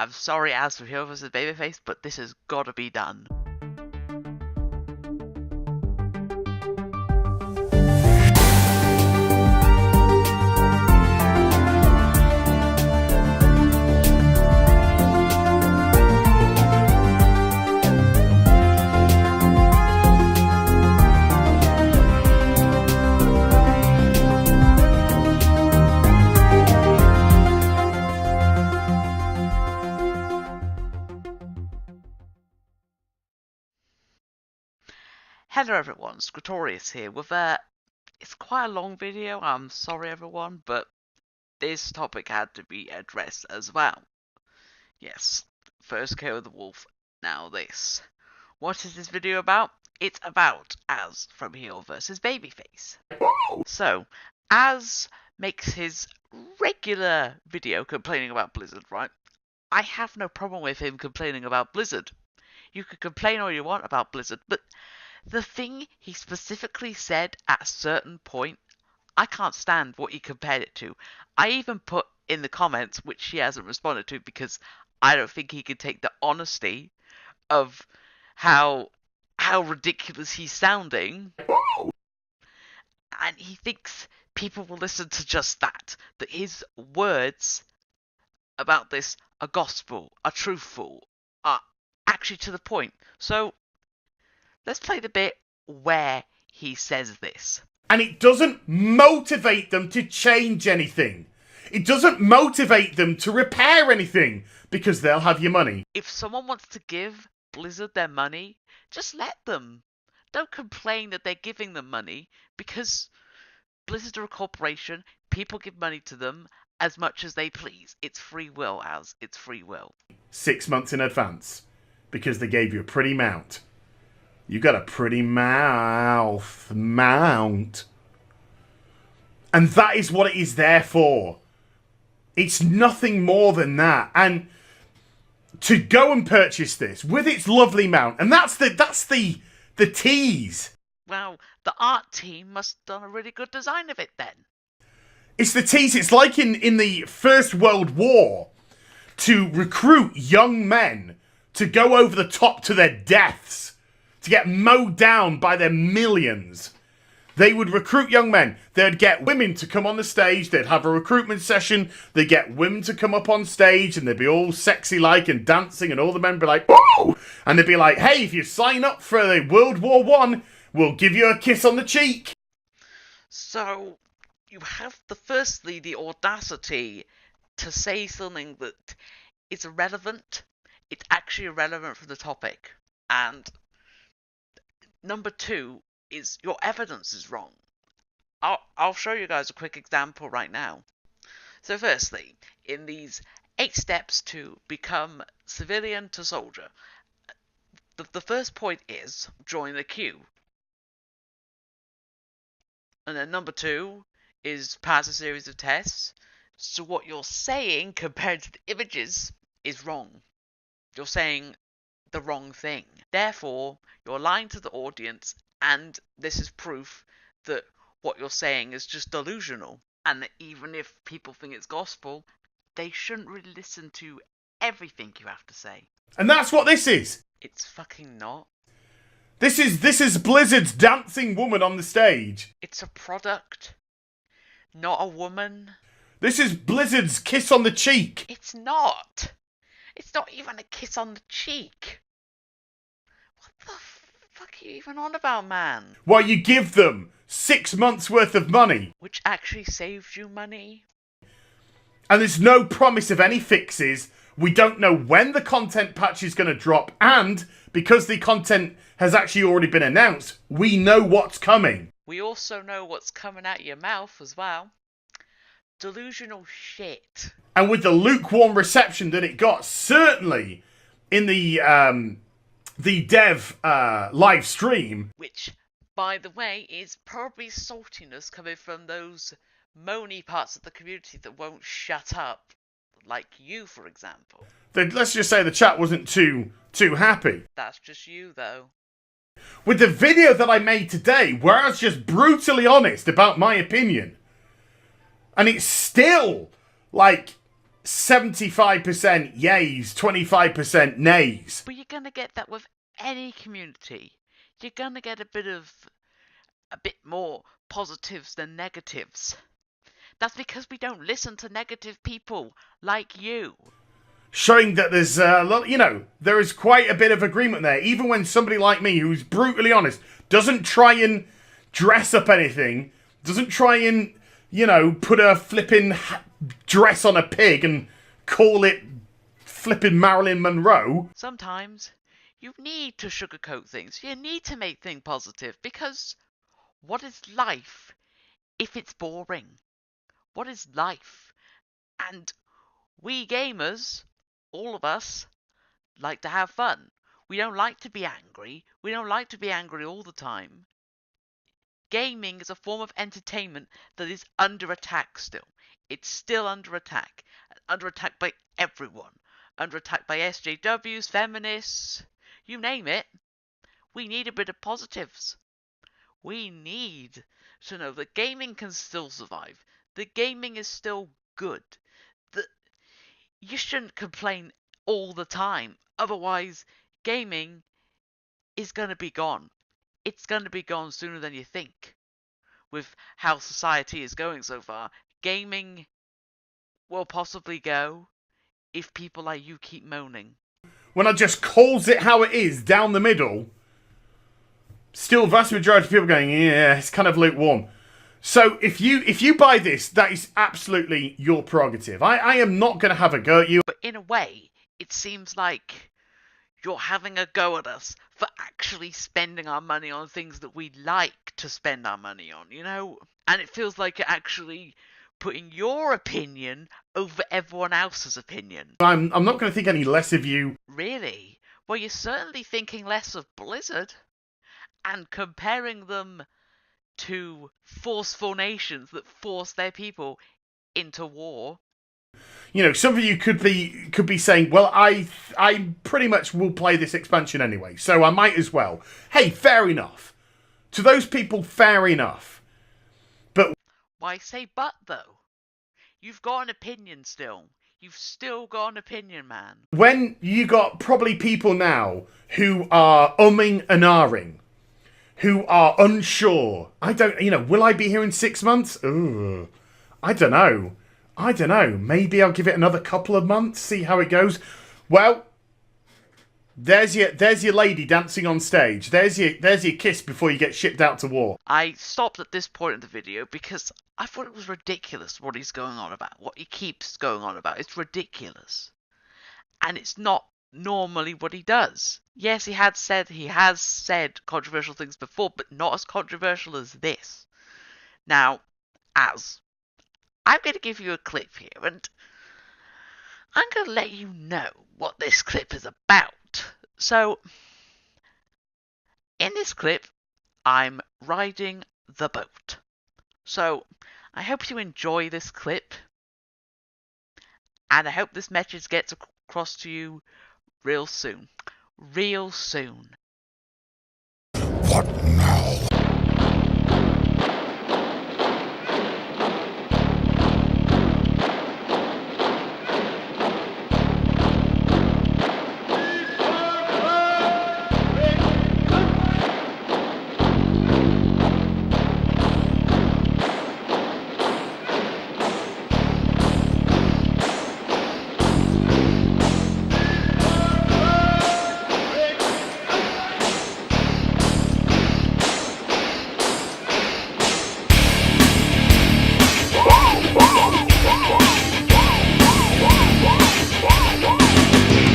I'm sorry as for Heelvsbabyface, but this has got to be done. Hello everyone, Scratorious here with it's quite a long video, I'm sorry everyone, but this topic had to be addressed as well. Yes, first kill of the wolf, now this. What is this video about? It's about Az from Heelvsbabyface. So, Az makes his regular video complaining about Blizzard, right? I have no problem with him complaining about Blizzard. You can complain all you want about Blizzard, but the thing he specifically said at a certain point, I can't stand what he compared it to. I even put in the comments, which he hasn't responded to because I don't think he can take the honesty of how ridiculous he's sounding. And he thinks people will listen to just that his words about this are gospel, are truthful, are actually to the point. So let's play the bit where he says this. And it doesn't motivate them to change anything. It doesn't motivate them to repair anything because they'll have your money. If someone wants to give Blizzard their money, just let them. Don't complain that they're giving them money because Blizzard are a corporation. People give money to them as much as they please. It's free will, Az. It's free will. 6 months in advance because they gave you a pretty mount. You got a pretty mount. And that is what it is there for. It's nothing more than that. And to go and purchase this with its lovely mount, and that's the tease. Well, the art team must have done a really good design of it then. It's the tease. It's like in the First World War to recruit young men to go over the top to their deaths, to get mowed down by their millions. They would recruit young men. They'd get women to come on the stage. They'd have a recruitment session. They'd get women to come up on stage and they'd be all sexy like and dancing and all the men would be like, whoa! And they'd be like, hey, if you sign up for the World War I, we'll give you a kiss on the cheek. So, you have firstly the audacity to say something that is irrelevant. It's actually irrelevant from the topic. And number two is your evidence is wrong. I'll show you guys a quick example right now. So firstly, in these 8 steps to become civilian to soldier, the first point is join the queue. And then number 2 is pass a series of tests. So what you're saying compared to the images is wrong. You're saying the wrong thing. Therefore, you're lying to the audience, and this is proof that what you're saying is just delusional. And that even if people think it's gospel, they shouldn't really listen to everything you have to say. And that's what this is. It's fucking not. This is Blizzard's dancing woman on the stage. It's a product, not a woman. This is Blizzard's kiss on the cheek. It's not. It's not even a kiss on the cheek. What the fuck are you even on about, man? Why, you give them 6 months worth of money. Which actually saves you money. And there's no promise of any fixes. We don't know when the content patch is going to drop. And because the content has actually already been announced, we know what's coming. We also know what's coming out your mouth as well. Delusional shit. And with the lukewarm reception that it got, certainly in the dev live stream. Which, by the way, is probably saltiness coming from those moany parts of the community that won't shut up. Like you, for example. Let's just say the chat wasn't too happy. That's just you, though. With the video that I made today, where I was just brutally honest about my opinion. And it's still, like, 75% yays, 25% nays. But you're gonna get that with any community. You're gonna get a bit more positives than negatives. That's because we don't listen to negative people like you. Showing that there's a lot, there is quite a bit of agreement there. Even when somebody like me, who's brutally honest, doesn't try and dress up anything, doesn't try and, put a flipping dress on a pig and call it flipping Marilyn Monroe. Sometimes you need to sugarcoat things. You need to make things positive, because what is life if it's boring? What is life? And we gamers, all of us, like to have fun. We don't like to be angry. We don't like to be angry all the time. Gaming is a form of entertainment that is under attack still. It's still under attack. Under attack by everyone. Under attack by SJWs, feminists, you name it. We need a bit of positives. We need to know that gaming can still survive. That gaming is still good. That you shouldn't complain all the time. Otherwise, gaming is going to be gone. It's going to be gone sooner than you think. With how society is going so far, gaming will possibly go if people like you keep moaning. When I just calls it how it is, down the middle, still vast majority of people going, yeah, it's kind of lukewarm. So if you buy this, that is absolutely your prerogative. I am not going to have a go at you. But in a way, it seems like you're having a go at us for actually spending our money on things that we like to spend our money on, And it feels like you're actually putting your opinion over everyone else's opinion. I'm not going to think any less of you. Really? Well, you're certainly thinking less of Blizzard. And comparing them to forceful nations that force their people into war. Some of you could be saying, well, I pretty much will play this expansion anyway, so I might as well. Hey, fair enough. To those people, fair enough. But why say but, though? You've got an opinion still. You've still got an opinion, man. When you got probably people now who are umming and ahhing, who are unsure. I don't, will I be here in 6 months? Ugh. I don't know. Maybe I'll give it another couple of months, see how it goes. Well, there's your lady dancing on stage. There's your kiss before you get shipped out to war. I stopped at this point in the video because I thought it was ridiculous what he's going on about. What he keeps going on about. It's ridiculous. And it's not normally what he does. Yes, he has said controversial things before, but not as controversial as this. Now, I'm going to give you a clip here, and I'm going to let you know what this clip is about. So, in this clip, I'm riding the boat. So, I hope you enjoy this clip, and I hope this message gets across to you real soon. Real soon. What now?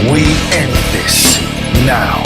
We end this now.